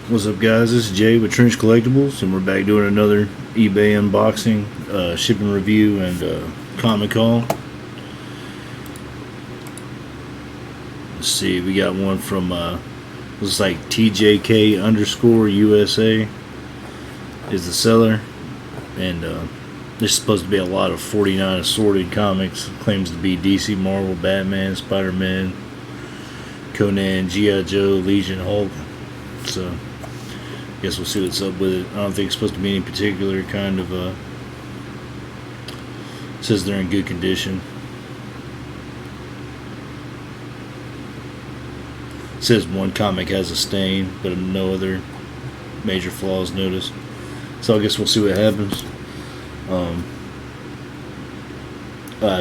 What's up, guys? This is Jay with Trench Collectibles, and we're back doing another eBay unboxing, shipping review, and comic haul. Let's see, we got one from looks like TJK_USA is the seller, and this is supposed to be a lot of 49 assorted comics. It claims to be DC, Marvel, Batman, Spider-Man, Conan, G.I. Joe, Legion, Hulk. So guess we'll see what's up with it. I don't think it's supposed to be any particular kind of says they're in good condition. It says one comic has a stain, but no other major flaws noticed. So I guess we'll see what happens.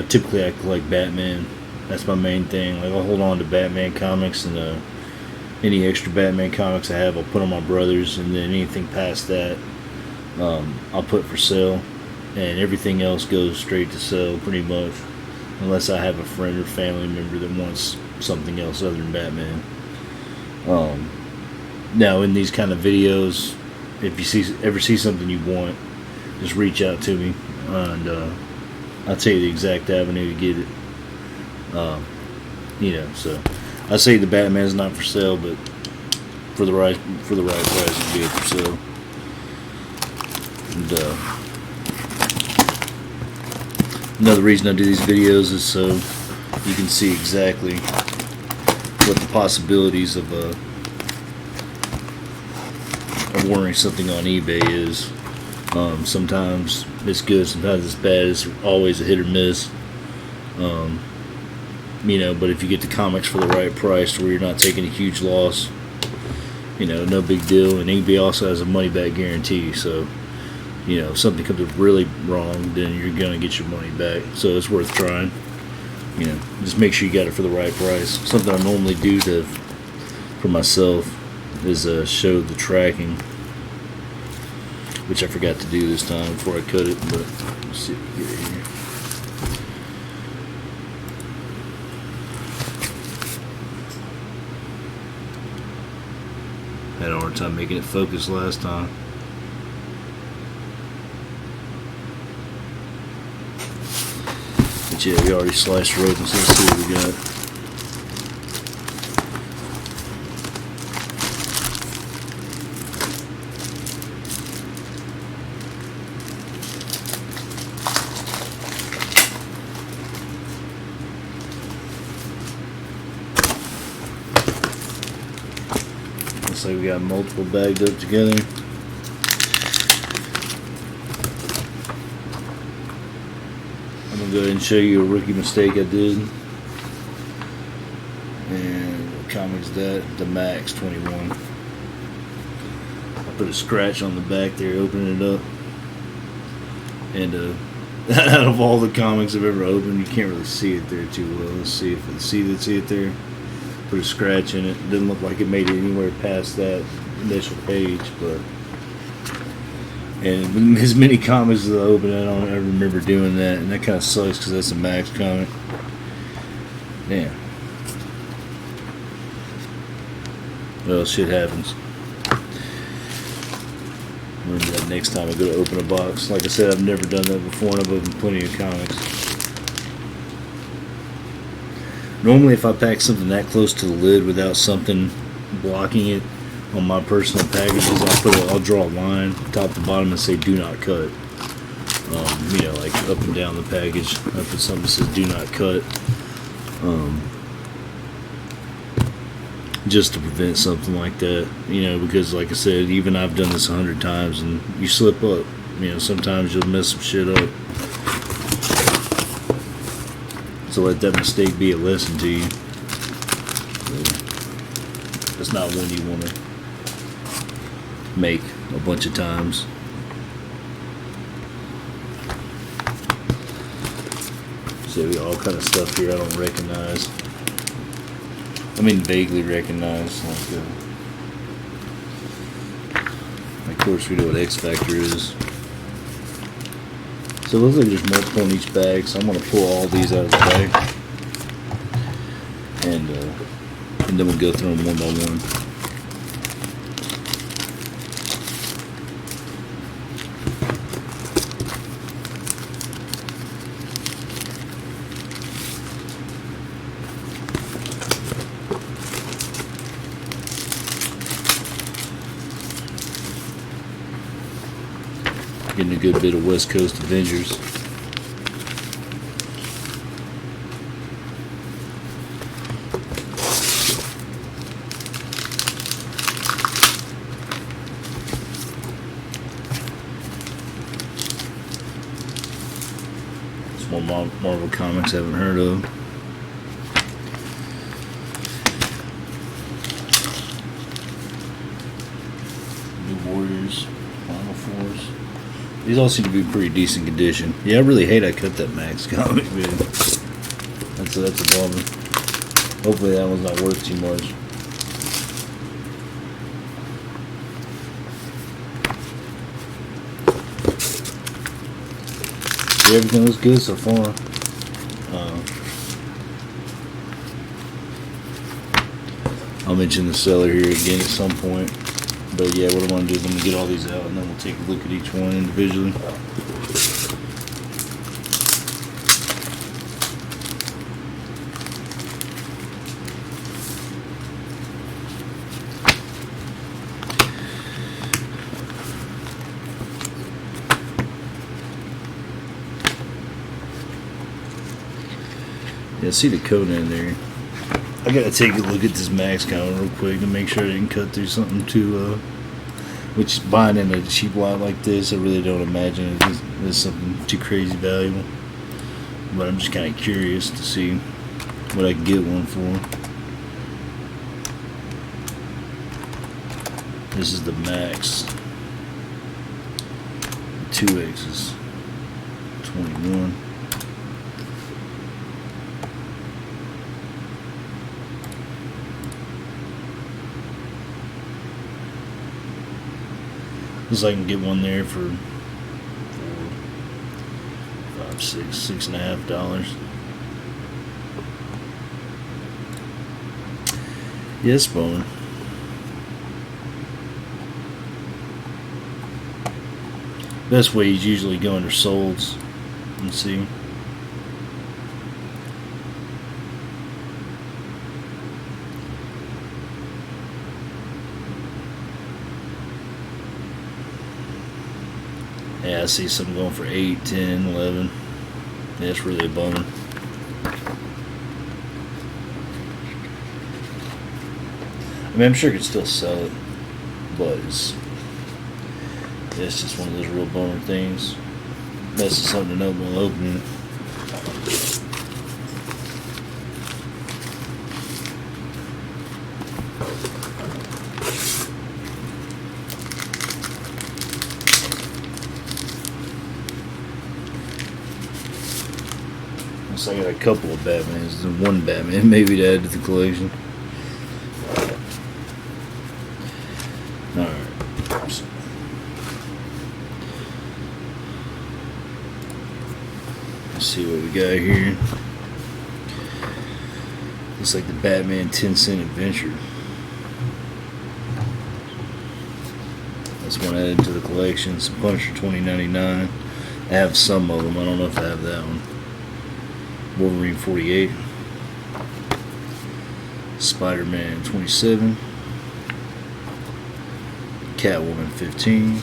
Typically I collect Batman. That's my main thing. Like, I'll hold on to Batman comics, and any extra Batman comics I have, I'll put on my brother's, and then anything past that, I'll put for sale, and everything else goes straight to sell, pretty much, unless I have a friend or family member that wants something else other than Batman. Now, in these kind of videos, if you ever see something you want, just reach out to me, and I'll tell you the exact avenue to get it. So I say the Batman's not for sale, but for the right price, it'd be for sale. And another reason I do these videos is so you can see exactly what the possibilities of ordering something on eBay is. Sometimes it's good, sometimes it's bad. It's always a hit or miss. But if you get the comics for the right price, where you're not taking a huge loss, no big deal. And eBay also has a money back guarantee, so if something comes up really wrong, then you're gonna get your money back. So it's worth trying. Just make sure you got it for the right price. Something I normally do for myself is show the tracking, which I forgot to do this time before I cut it. But let's see if we get it here. Had a hard time making it focus last time. But yeah, we already sliced her open, so let's see what we got. Looks like we got multiple bagged up together. I'm going to go ahead and show you a rookie mistake I did. And what comic's that? The Max 21. I put a scratch on the back there, opening it up. And out of all the comics I've ever opened, you can't really see it there too well. Let's see if see it there. Put a scratch in it. Didn't look like it made it anywhere past that initial page, and as many comics as I opened, I don't ever remember doing that, and that kind of sucks because that's a Max comic. Damn. Well, shit happens. Remember that next time I go to open a box. Like I said, I've never done that before, and I've opened plenty of comics. Normally, if I pack something that close to the lid without something blocking it on my personal packages, I'll draw a line top to bottom and say "Do not cut." Like up and down the package, I put something that says "Do not cut," just to prevent something like that. Because like I said, even I've done this 100 times, and you slip up. Sometimes you'll mess some shit up. So let that mistake be a lesson to you. It's not one you want to make a bunch of times. So we got all kind of stuff here I don't recognize. I mean, vaguely recognize. Of course, we know what X Factor is. So it looks like there's multiple in each bag, so I'm going to pull all these out of the bag. And then we'll go through them one by one. Getting a good bit of West Coast Avengers. Some more Marvel comics I haven't heard of. New Warriors, Final Force. These all seem to be pretty decent condition. Yeah, I really hate I cut that Max comic, man. That's a bummer. Hopefully that one's not worth too much. Yeah, everything looks good so far. I'll mention the seller here again at some point. But yeah, what I want to do is I'm going to get all these out and then we'll take a look at each one individually. Yeah, see the Conan there. I gotta take a look at this Max counter real quick to make sure I didn't cut through something too, which buying in a cheap lot like this, I really don't imagine it is something too crazy valuable. But I'm just kind of curious to see what I can get one for. This is the Max. 2X's. 21. Looks like I can get one there for $6.50. Yes, bone. Best way is usually go under solds and see. Yeah, I see some going for 8, 10, 11. Yeah, that's really a bummer. I mean, I'm sure I could still sell it, but it's just one of those real bummer things. That's just something to know while opening it. So I got a couple of Batmans and one Batman maybe to add to the collection. Alright. Let's see what we got here. Looks like the Batman 10-cent adventure. That's one added to the collection. Some Punisher $20.99. I have some of them. I don't know if I have that one. Wolverine 48, Spider-Man 27, Catwoman 15.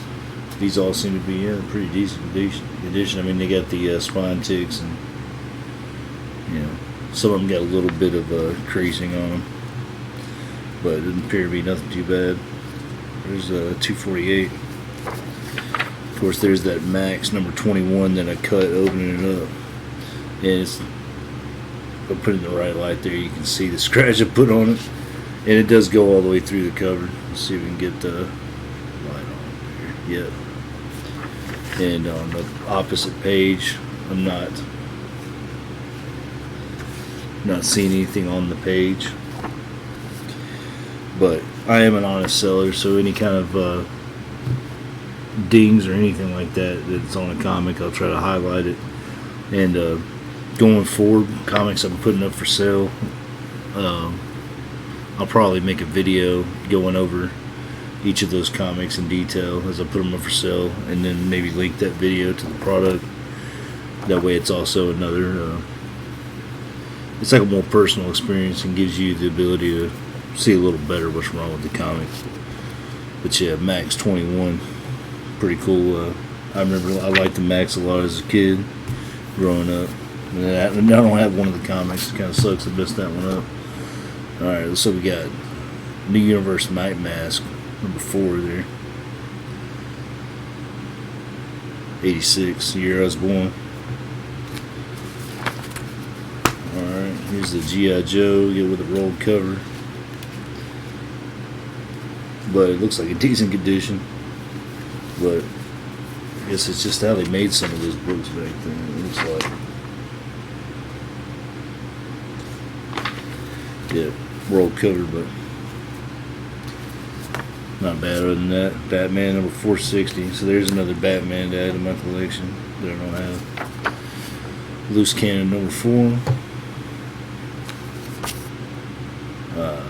These all seem to be pretty decent condition. I mean, they got the spine ticks, and some of them got a little bit of creasing on them, but it doesn't appear to be nothing too bad. There's 248. Of course, there's that Max number 21 that I cut opening it up, and I'll put it in the right light there. You can see the scratch I put on it, and it does go all the way through the cover. Let's see if we can get the light on there. Yep. And on the opposite page, I'm not seeing anything on the page, but I am an honest seller, so any kind of dings or anything like that that's on a comic, I'll try to highlight it. And going forward, comics I'm putting up for sale, I'll probably make a video going over each of those comics in detail as I put them up for sale, and then maybe link that video to the product. That way it's also another it's like a more personal experience and gives you the ability to see a little better what's wrong with the comic. But yeah, Max 21, pretty cool I remember I liked the Max a lot as a kid, growing up. And I don't have one of the comics. It kind of sucks I missed that one up. Alright, so we got New Universe Night Mask, number 4 there. 86, the year I was born. Alright, here's the G.I. Joe, get with a rolled cover. But it looks like a decent condition. But I guess it's just how they made some of those books back then. It looks like. Yeah, rolled cover, but not bad. Other than that, Batman number 460. So there's another Batman to add to my collection that I don't have. Loose Cannon number 4.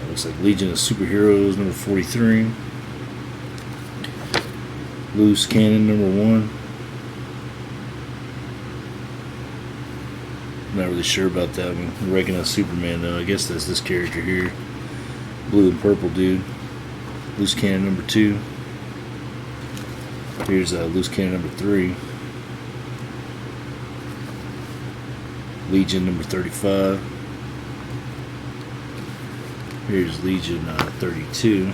Looks like Legion of Superheroes number 43. Loose Cannon number 1. Not really sure about that one. I recognize Superman though. I guess that's this character here. Blue and purple dude. Loose Cannon number 2. Here's Loose Cannon number 3. Legion number 35. Here's Legion 32.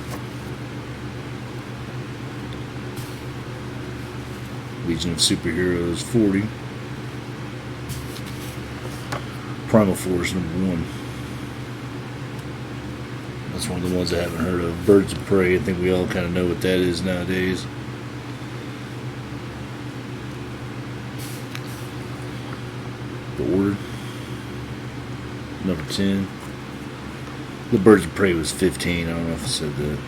Legion of Superheroes 40. Primal Force number 1. That's one of the ones I haven't heard of. Birds of Prey, I think we all kind of know what that is nowadays. The Order number 10. The Birds of Prey was 15. I don't know if I said that.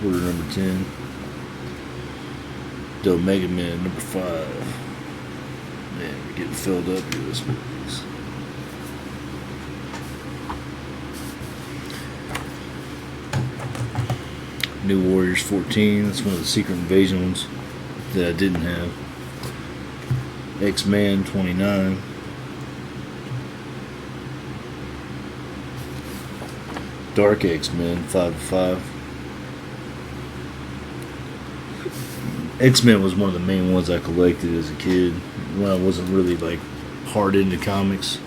Order number 10. The Omega Man number 5. Man, we're getting filled up here this week. New Warriors 14. That's one of the Secret Invasion ones that I didn't have. X-Man 29. Dark X-Men 5/5. X-Men was one of the main ones I collected as a kid when I wasn't really like hard into comics.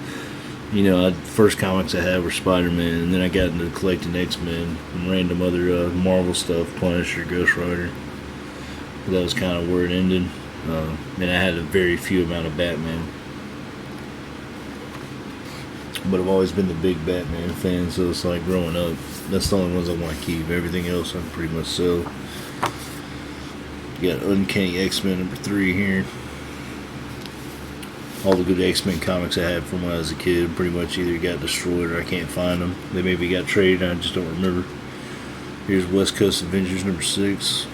You know, first comics I had were Spider-Man, and then I got into collecting X-Men and random other Marvel stuff, Punisher, Ghost Rider. But that was kind of where it ended. And I had a very few amount of Batman. But I've always been the big Batman fan, so it's like growing up, that's the only ones I want to keep. Everything else I can pretty much sell. You got Uncanny X-Men number 3 here. All the good X-Men comics I had from when I was a kid pretty much either got destroyed or I can't find them. They maybe got traded, I just don't remember. Here's West Coast Avengers number 6.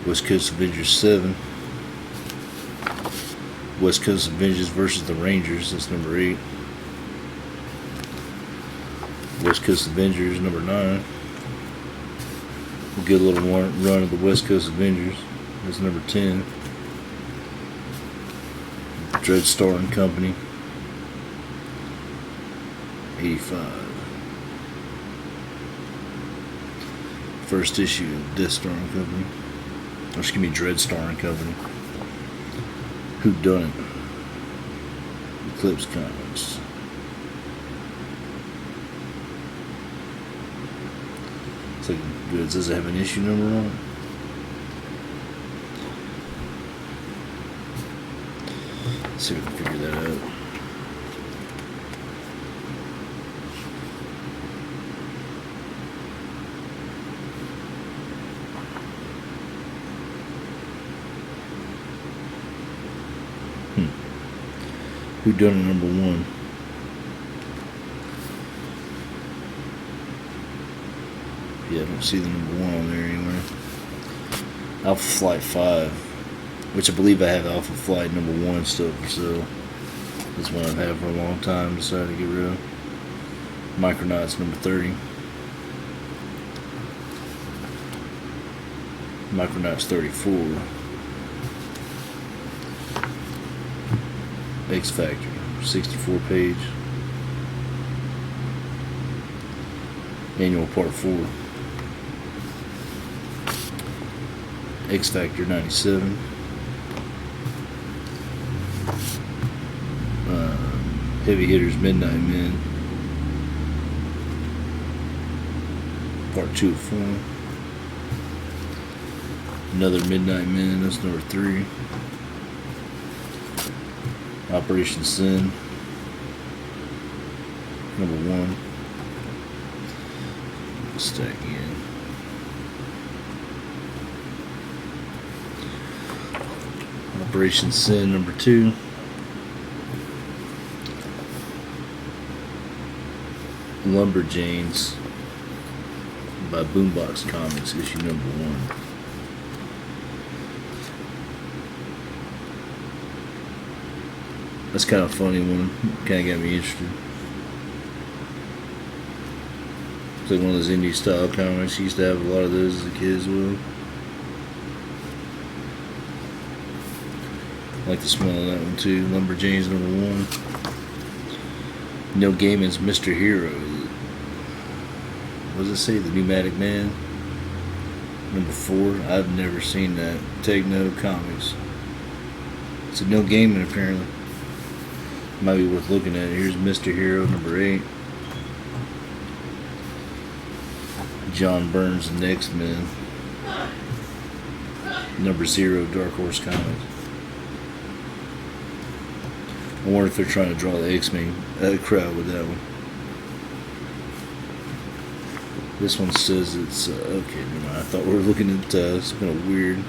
West Coast Avengers 7. West Coast Avengers versus the Rangers, that's number 8. West Coast Avengers number 9. A good little run of the West Coast Avengers, that's number 10. Dreadstar and Company 85. First issue of Deathstar and Company. Or excuse me, Dreadstar and Company. Who Done It? Eclipse Comics. It's like good. Does it have an issue number on it? Let's see if we can figure that out. Who Done It number 1? Yeah, I don't see the number 1 on there anywhere. Alpha Flight 5, which I believe I have Alpha Flight number 1 still for sale. That's one I've had for a long time, decided to get rid of. Micronauts number 30. Micronauts 34. X Factor, 64 page. Annual Part 4. X Factor 97. Heavy Hitters Midnight Men. Part 2 of 4. Another Midnight Men, that's number 3. Operation Sin, number 1. Stack again. Operation Sin, number 2. Lumberjanes by Boombox Comics, issue number 1. That's kind of a funny one. Kind of got me interested. It's like one of those indie style comics. I used to have a lot of those as a kid as well. I like the smell of that one too. Lumberjanes number 1. Neil Gaiman's Mr. Hero. What does it say? The Pneumatic Man. Number 4. I've never seen that. Take No Comics. It's a Neil Gaiman apparently. Might be worth looking at. Here's Mr. Hero number 8. John Burns and the X-Men. Number 0, Dark Horse Comics. I wonder if they're trying to draw the X-Men crowd with that one. This one says it's okay. Never mind. I thought we were looking at it's kind of weird.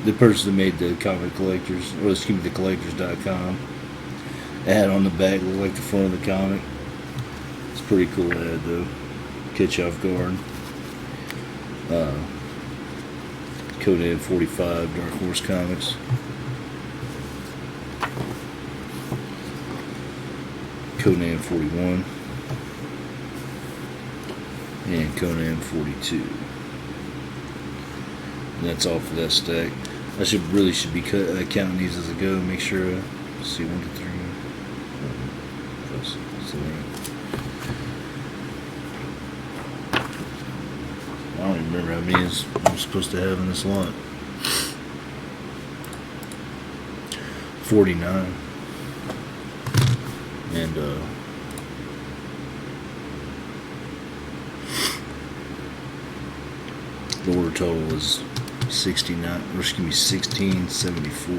The person that made the comic collectors, or excuse me, the collectors.com ad on the back looked like the front of the comic. It's a pretty cool ad though. Catch you off guard. Conan 45, Dark Horse Comics. Conan 41. And Conan 42. And that's all for that stack. I should be counting these as I go. Make sure. Let's see, 1, 2, 3. I don't even remember how many I'm supposed to have in this lot. 49. And the order total is 1674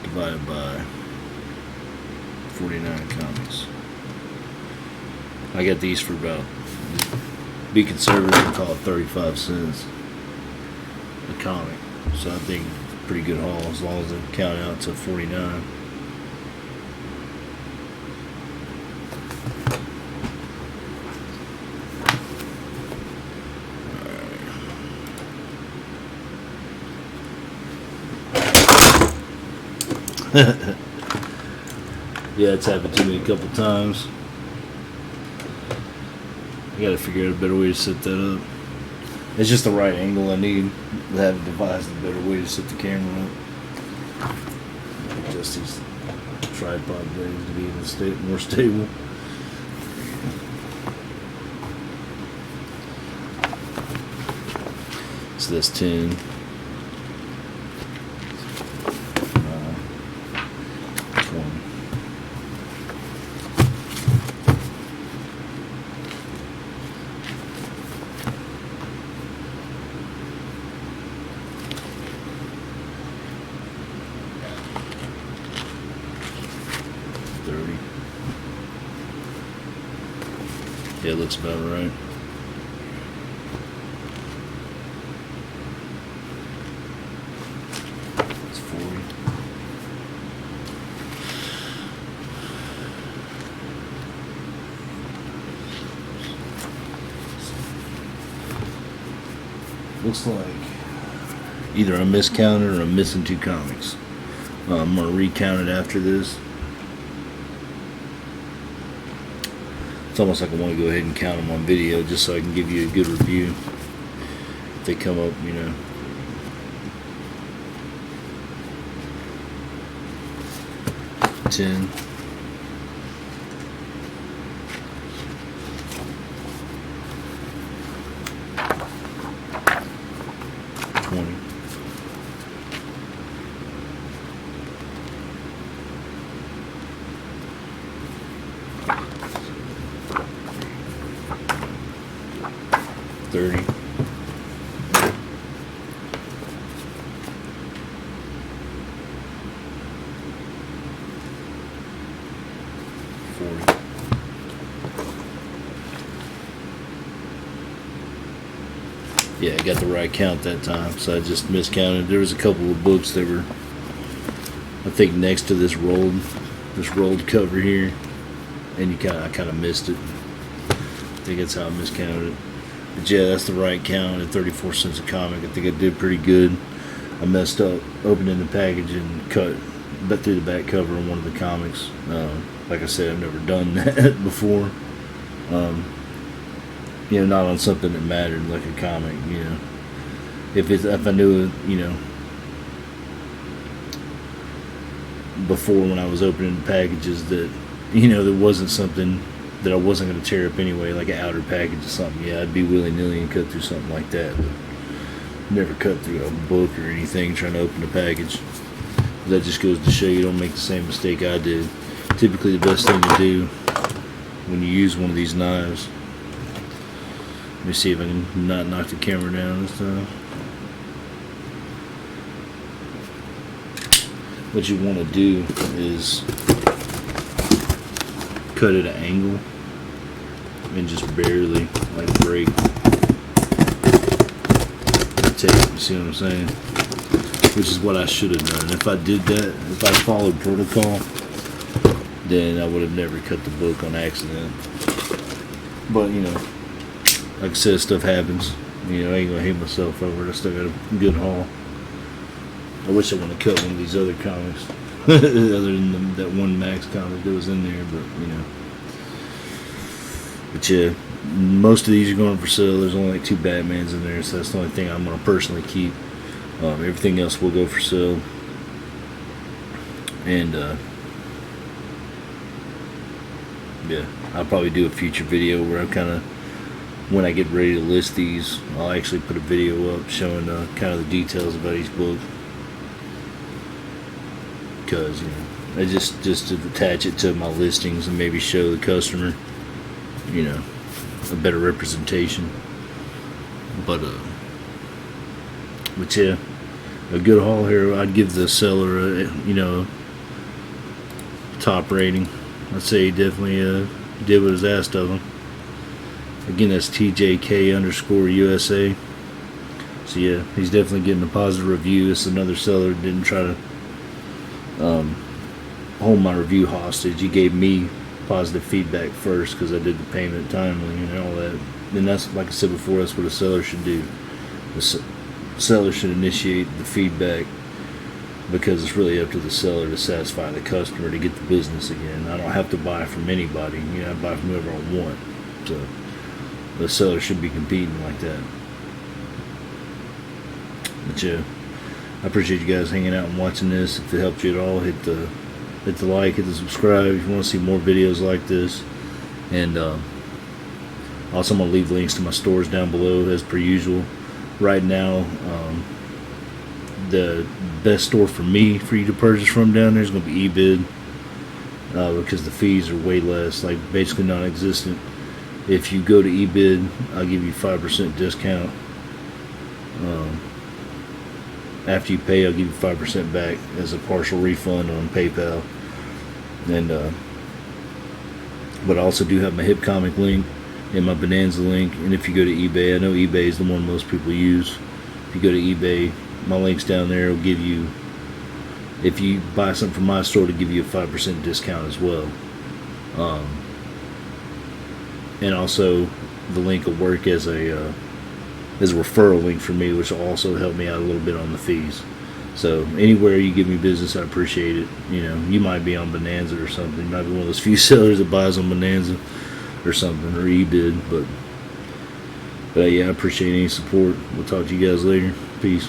divided by 49 comics. I got these for about, be conservative and call it 35 cents a comic. So I think pretty good haul as long as I count out to 49. Yeah, it's happened to me a couple times. I gotta figure out a better way to set that up. It's just the right angle I need. I haven't devised a better way to set the camera up. Adjust these tripod blades to be even more stable. So that's 10. 30. Yeah, it looks about right. It's 40. Looks like either I'm miscounted or I'm missing 2 comics. I'm going to recount it after this. It's almost like I want to go ahead and count them on video just so I can give you a good review if they come up, you know. $10. 20. $30. $40. Yeah, I got the right count that time, so I just miscounted. There was a couple of books that were, I think, next to this rolled cover here, and I kind of missed it. I think that's how I miscounted it. But yeah, that's the right count at 34 cents a comic. I think I did pretty good. I messed up opening the package and cut through the back cover on one of the comics. Like I said, I've never done that before. You know, not on something that mattered like a comic. You know, if I knew, you know, before when I was opening the packages that, you know, there wasn't something that I wasn't going to tear up anyway, like an outer package or something. Yeah, I'd be willy-nilly and cut through something like that, but never cut through a book or anything trying to open a package. That just goes to show you don't make the same mistake I did. Typically the best thing to do when you use one of these knives, let me see if I can not knock the camera down this time. What you want to do is cut at an angle and just barely like break the tape. You see what I'm saying? Which is what I should have done. If I did that, if I followed protocol, then I would have never cut the book on accident. But you know, like I said, stuff happens. You know, I ain't gonna hate myself over it. I still got a good haul. I wish I would have cut one of these other comics, other than that one Max comic that was in there. But you know, but yeah, most of these are going for sale. There's only like 2 Batmans in there, so that's the only thing I'm gonna personally keep. Everything else will go for sale. And yeah, I'll probably do a future video where I'm kind of, when I get ready to list these, I'll actually put a video up showing kind of the details about each book. Because, you know, I just to attach it to my listings and maybe show the customer, you know, a better representation. But yeah, a good haul here. I'd give the seller a, you know, top rating. I'd say he definitely did what was asked of him. Again, that's TJK_USA. So yeah, he's definitely getting a positive review. It's another seller that didn't try to hold my review hostage. He gave me positive feedback first because I did the payment timely and all that. And that's, like I said before, that's what a seller should do. The seller should initiate the feedback, because it's really up to the seller to satisfy the customer to get the business again. I don't have to buy from anybody. You know, I buy from whoever I want. So the seller should be competing like that. But yeah, I appreciate you guys hanging out and watching this. If it helped you at all, hit the like, hit the subscribe if you want to see more videos like this. And also I'm going to leave links to my stores down below as per usual. Right now, the best store for me for you to purchase from down there is going to be eBid, because the fees are way less, like basically non-existent. If you go to eBid, I'll give you 5% discount. After you pay, I'll give you 5% back as a partial refund on PayPal. And but I also do have my Hip Comic link and my Bonanza link. And if you go to eBay, I know eBay is the one most people use. If you go to eBay, my link's down there. It'll give you, if you buy something from my store, to give you a 5% discount as well. And also, the link will work as a referral link for me, which will also help me out a little bit on the fees. So anywhere you give me business, I appreciate it. You know, you might be on Bonanza or something. You might be one of those few sellers that buys on Bonanza or something, or eBid. But yeah, I appreciate any support. We'll talk to you guys later. Peace.